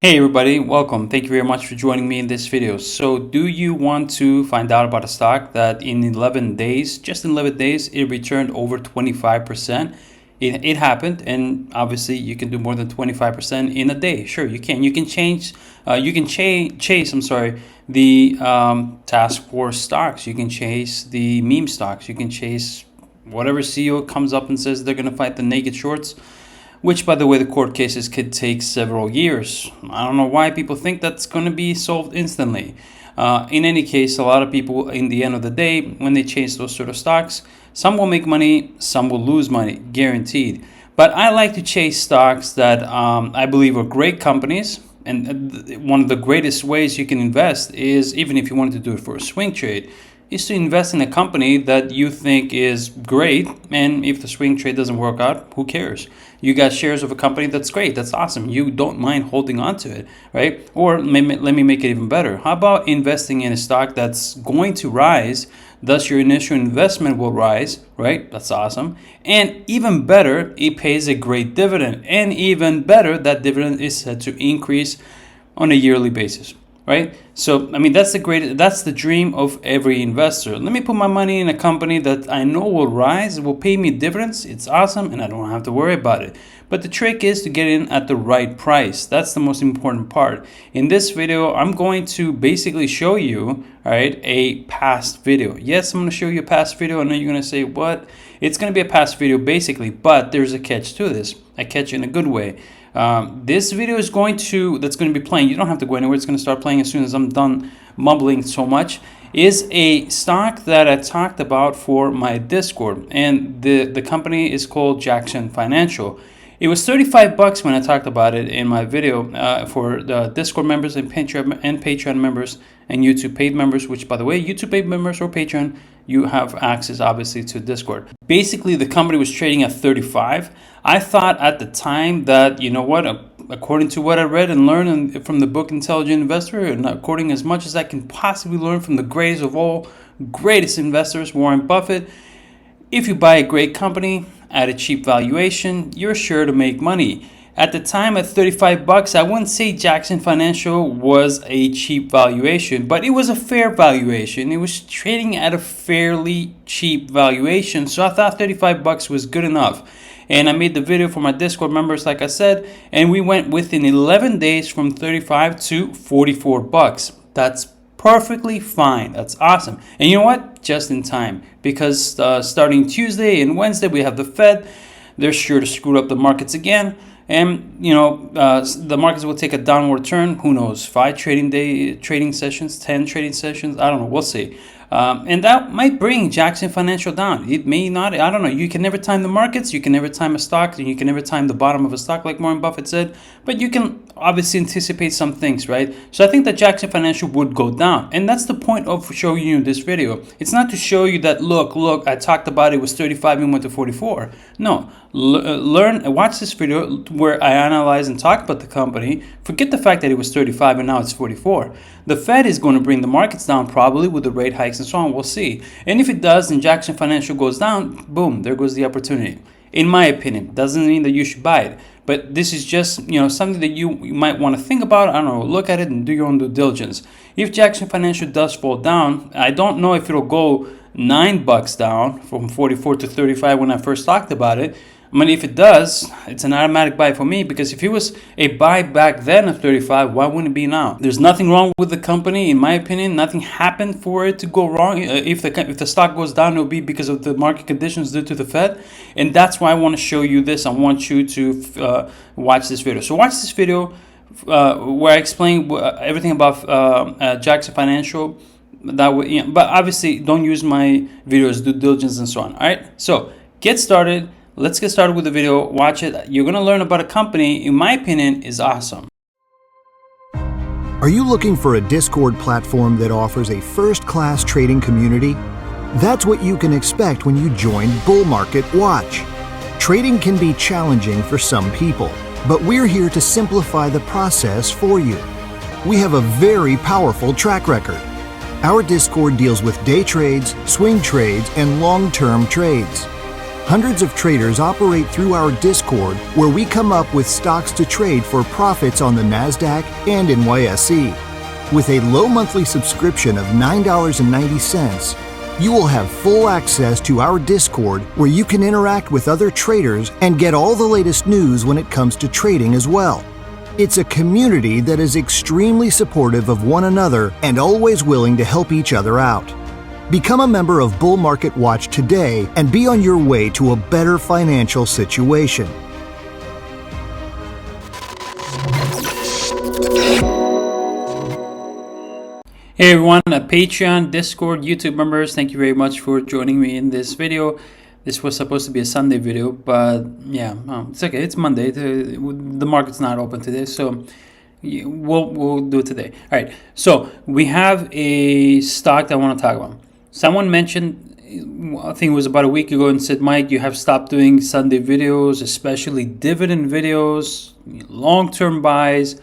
Hey everybody, welcome. Thank you very much for joining me in this video. So do you want to find out about a stock that in 11 days, just in 11 days, it returned over 25%? It happened, and obviously you can do more than 25% in a day. Sure, you can. You can chase, the task force stocks. You can chase the meme stocks. You can chase whatever CEO comes up and says they're going to fight the naked shorts, which, by the way, the court cases could take several years. I don't know why people think that's going to be solved instantly. In any case, a lot of people, in the end of the day, when they chase those sort of stocks, some will make money, some will lose money, guaranteed. But I like to chase stocks that I believe are great companies. And one of the greatest ways you can invest is, even if you wanted to do it for a swing trade, is to invest in a company that you think is great. And if the swing trade doesn't work out, who cares? You got shares of a company that's great, that's awesome. You don't mind holding on to it, right? Or let me make it even better. How about investing in a stock that's going to rise? Thus, your initial investment will rise, right? That's awesome. And even better, it pays a great dividend. And even better, that dividend is set to increase on a yearly basis. Right? So, I mean, that's the dream of every investor. Let me put my money in a company that I know will rise, will pay me dividends. It's awesome, and I don't have to worry about it. But the trick is to get in at the right price. That's the most important part. In this video, I'm going to basically show you, all right, a past video. Yes, I'm going to show you a past video. I know you're going to say, what? It's going to be a past video, basically, but there's a catch to this. A catch in a good way. This video is that's going to be playing. You don't have to go anywhere. It's going to start playing as soon as I'm done mumbling so much. Is a stock that I talked about for my Discord, and the company is called JXN Financial. It was $35 when I talked about it in my video for the Discord members and Patreon members and YouTube paid members, which, by the way, YouTube paid members or Patreon, you have access, obviously, to Discord. Basically, the company was trading at 35. I thought at the time that, you know what, according to what I read and learned from the book Intelligent Investor, and according as much as I can possibly learn from the greatest of all greatest investors, Warren Buffett, if you buy a great company at a cheap valuation, you're sure to make money. At the time, at $35, I wouldn't say JXN Financial was a cheap valuation, but it was a fair valuation. It was trading at a fairly cheap valuation, so I thought $35 was good enough. And I made the video for my Discord members, like I said, and we went within 11 days from 35 to $44. That's perfectly fine. That's awesome. And you know what? Just in time, because starting Tuesday and Wednesday, we have the Fed. They're sure to screw up the markets again. And, the markets will take a downward turn. Who knows? 5 trading sessions, 10 trading sessions. I don't know. We'll see. And that might bring JXN Financial down. It may not. I don't know. You can never time the markets. You can never time a stock. And you can never time the bottom of a stock, like Warren Buffett said. But you can obviously anticipate some things, right? So I think that JXN Financial would go down. And that's the point of showing you this video. It's not to show you that, look, I talked about it was 35 and went to 44. No. Watch this video where I analyze and talk about the company. Forget the fact that it was 35 and now it's 44. The Fed is going to bring the markets down probably with the rate hikes and so on. We'll see. And if it does and JXN Financial goes down, boom, there goes the opportunity. In my opinion, doesn't mean that you should buy it. But this is just, something that you might want to think about. I don't know, look at it and do your own due diligence. If JXN Financial does fall down, I don't know if it'll go $9 down from 44 to 35 when I first talked about it. I mean, if it does, it's an automatic buy for me, because if it was a buy back then at 35, why wouldn't it be now? There's nothing wrong with the company, in my opinion. Nothing happened for it to go wrong. If the stock goes down, it'll be because of the market conditions due to the Fed. And that's why I want to show you this. I want you to watch this video. So watch this video where I explain everything about JXN Financial. That way, but obviously, don't use my videos, due diligence, and so on. All right. So get started. Let's get started with the video. Watch it. You're going to learn about a company, in my opinion, is awesome. Are you looking for a Discord platform that offers a first-class trading community? That's what you can expect when you join Bull Market Watch. Trading can be challenging for some people, but we're here to simplify the process for you. We have a very powerful track record. Our Discord deals with day trades, swing trades, and long-term trades. Hundreds of traders operate through our Discord, where we come up with stocks to trade for profits on the NASDAQ and NYSE. With a low monthly subscription of $9.90, you will have full access to our Discord, where you can interact with other traders and get all the latest news when it comes to trading as well. It's a community that is extremely supportive of one another and always willing to help each other out. Become a member of Bull Market Watch today and be on your way to a better financial situation. Hey everyone, Patreon, Discord, YouTube members, thank you very much for joining me in this video. This was supposed to be a Sunday video, but yeah, it's okay. It's Monday. The market's not open today, so we'll do it today. All right, so we have a stock that I want to talk about. Someone mentioned, I think it was about a week ago, and said, Mike, you have stopped doing Sunday videos, especially dividend videos, long-term buys.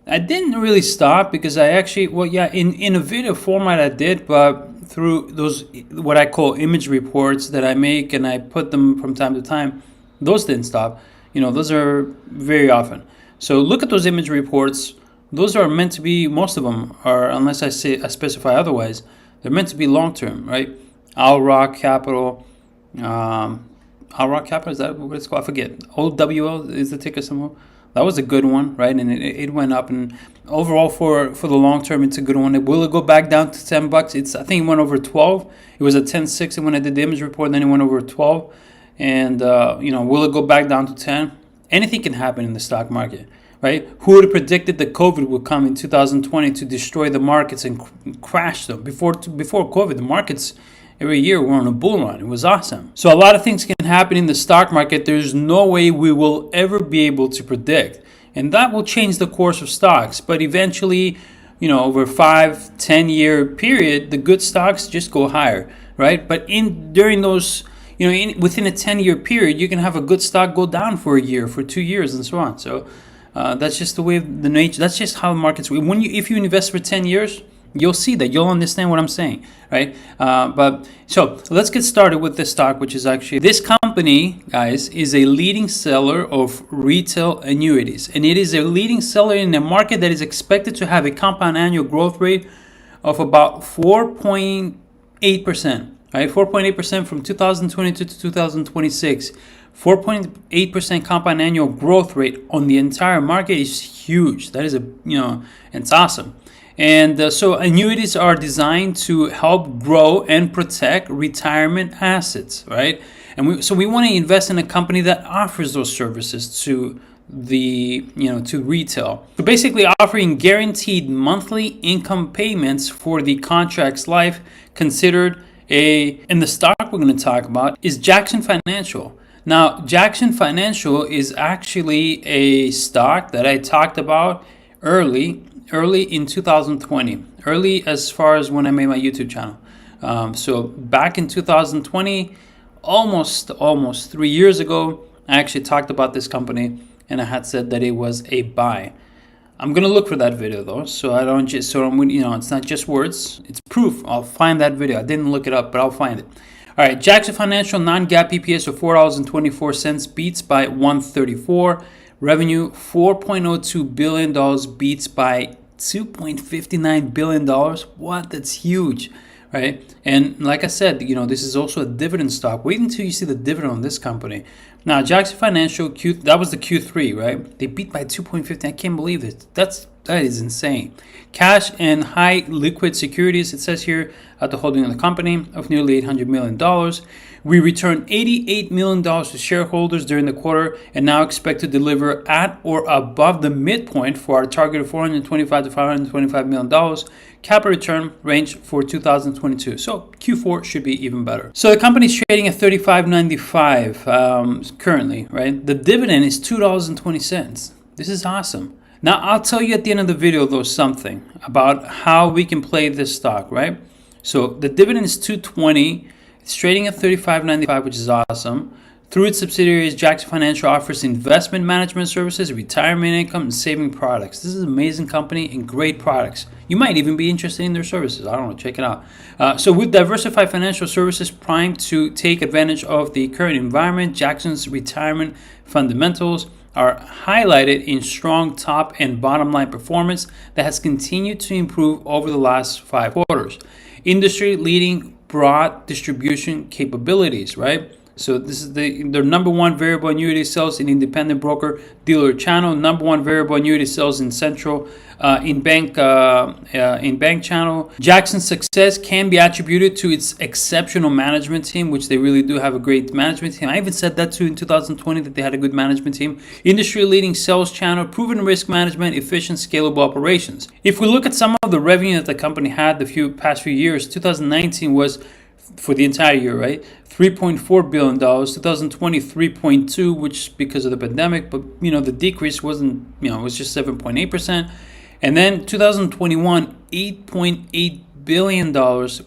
I didn't really stop because I actually, well, yeah, in a video format I did, but through those, what I call image reports that I make and I put them from time to time, those didn't stop. Those are very often. So look at those image reports. Those are meant to be, most of them are, unless I specify otherwise, they're meant to be long-term, right? Owl Rock Capital, is that what it's called? I forget. OWL is the ticker symbol. That was a good one, right? And it went up, and overall for the long term, it's a good one. Will it go back down to $10? I think it went over 12. It was at 10.60 when I did the image report, and then it went over 12. And will it go back down to 10? Anything can happen in the stock market, right? Who would have predicted that COVID would come in 2020 to destroy the markets and crash them? Before COVID, the markets every year were on a bull run. It was awesome. So a lot of things can happen in the stock market. There's no way we will ever be able to predict. And that will change the course of stocks. But eventually, over 5-10 year period, the good stocks just go higher, right? But during those, within a 10-year period, you can have a good stock go down for a year, for 2 years, and so on. So that's just the way of the nature. That's just how markets work. If you invest for 10 years, you'll see that. You'll understand what I'm saying, right? So let's get started with this stock, which is actually, this company, guys, is a leading seller of retail annuities. And it is a leading seller in a market that is expected to have a compound annual growth rate of about 4.8%, right? 4.8% from 2022 to 2026. 4.8% compound annual growth rate on the entire market is huge. That is it's awesome. And so annuities are designed to help grow and protect retirement assets, right? And we want to invest in a company that offers those services to to retail. So basically offering guaranteed monthly income payments for the contract's life. Considered and the stock we're going to talk about is JXN Financial. Now, JXN Financial is actually a stock that I talked about early in 2020, early as far as when I made my YouTube channel. So back in 2020, almost 3 years ago, I actually talked about this company, and I had said that it was a buy. I'm gonna look for that video though, so it's not just words, it's proof. I'll find that video. I didn't look it up, but I'll find it. All right, JXN Financial non-GAAP EPS of $4.24 beats by 134. Revenue $4.02 billion beats by $2.59 billion. What? That's huge, right? And like I said, this is also a dividend stock. Wait until you see the dividend on this company. Now, JXN Financial, that was the Q3, right? They beat by 2.50. I can't believe it. That is insane. Cash and high liquid securities, it says here, at the holding of the company of nearly $800 million. We returned $88 million to shareholders during the quarter and now expect to deliver at or above the midpoint for our target of $425 to $525 million capital return range for 2022. So Q4 should be even better. So the company is trading at $35.95 currently, right? The dividend is $2.20. This is awesome. Now, I'll tell you at the end of the video, though, something about how we can play this stock, right? So the dividend is $2.20. It's trading at $35.95, which is awesome. Through its subsidiaries, Jackson Financial offers investment management services, retirement income, and saving products. This is an amazing company and great products. You might even be interested in their services. I don't know, check it out. So with Diversify Financial Services primed to take advantage of the current environment, Jackson's retirement fundamentals are highlighted in strong top and bottom line performance that has continued to improve over the last 5 quarters. Industry leading broad distribution capabilities, right? So this is their number one variable annuity sales in independent broker dealer channel, number one variable annuity sales in central in bank channel. Jackson's success can be attributed to its exceptional management team, which they really do have a great management team. I even said that too in 2020 that they had a good management team. Industry leading sales channel, proven risk management, efficient scalable operations. If we look at some of the revenue that the company had the past few years, 2019 was for the entire year, right? $3.4 billion, 2020, 3.2, which because of the pandemic, but the decrease wasn't, it was just 7.8%. And then 2021, $8.8 billion,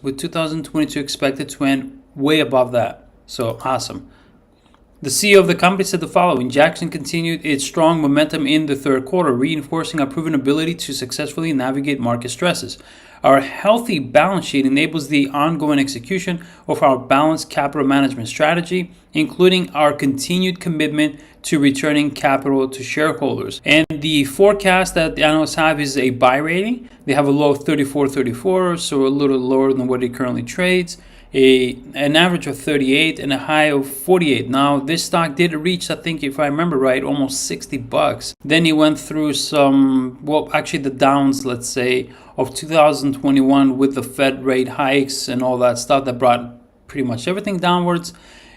with 2022 expected to end way above that. So awesome. The CEO of the company said the following: Jackson continued its strong momentum in the third quarter, reinforcing our proven ability to successfully navigate market stresses. Our healthy balance sheet enables the ongoing execution of our balanced capital management strategy, including our continued commitment to returning capital to shareholders. And the forecast that the analysts have is a buy rating. They have a low of 34.34, so a little lower than what it currently trades. An average of 38 and a high of 48. Now this stock did reach, I think if I remember right, almost $60. Then it went through the downs, let's say, of 2021 with the Fed rate hikes and all that stuff that brought pretty much everything downwards,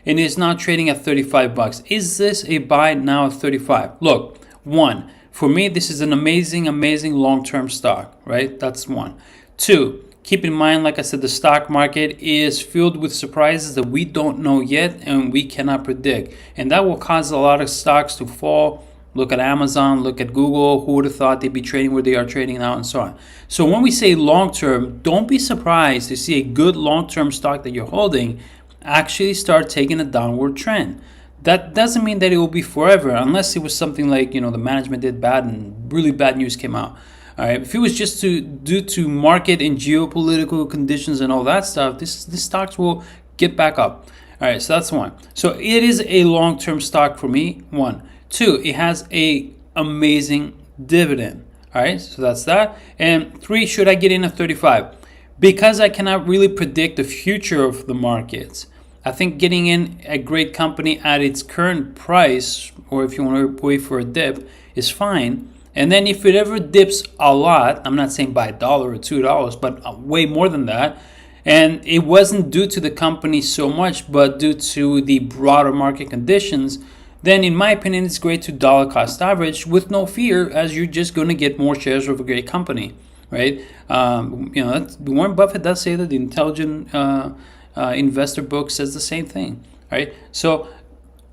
and is now trading at $35. Is this a buy now at 35? Look, one, for me this is an amazing long-term stock, right? That's one. Two, keep in mind, like I said, the stock market is filled with surprises that we don't know yet and we cannot predict. And that will cause a lot of stocks to fall. Look at Amazon, look at Google. Who would have thought they'd be trading where they are trading now, and so on. So when we say long-term, don't be surprised to see a good long-term stock that you're holding actually start taking a downward trend. That doesn't mean that it will be forever, unless it was something like, the management did bad and really bad news came out. All right, if it was just due to market and geopolitical conditions and all that stuff, this stocks will get back up. All right, so that's one. So it is a long-term stock for me. One. Two, it has a amazing dividend. All right, so that's that. And three, should I get in at 35? Because I cannot really predict the future of the markets, I think getting in a great company at its current price, or if you want to wait for a dip, is fine. And then if it ever dips a lot, I'm not saying by $1 or $2, but way more than that, and it wasn't due to the company so much, but due to the broader market conditions, then in my opinion, it's great to dollar cost average with no fear, as you're just going to get more shares of a great company, right? Warren Buffett does say that the Intelligent Investor book says the same thing, right? So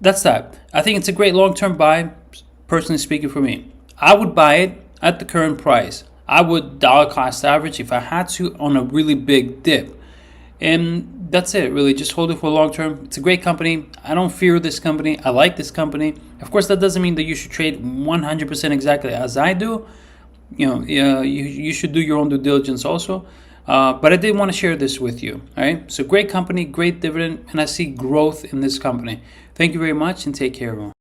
that's that. I think it's a great long-term buy, personally speaking for me. I would buy it at the current price. I would dollar cost average if I had to on a really big dip. And that's it, really. Just hold it for long term. It's a great company. I don't fear this company. I like this company. Of course, that doesn't mean that you should trade 100% exactly as I do. You should do your own due diligence also. But I did want to share this with you. All right. So great company, great dividend, and I see growth in this company. Thank you very much, and take care, everyone.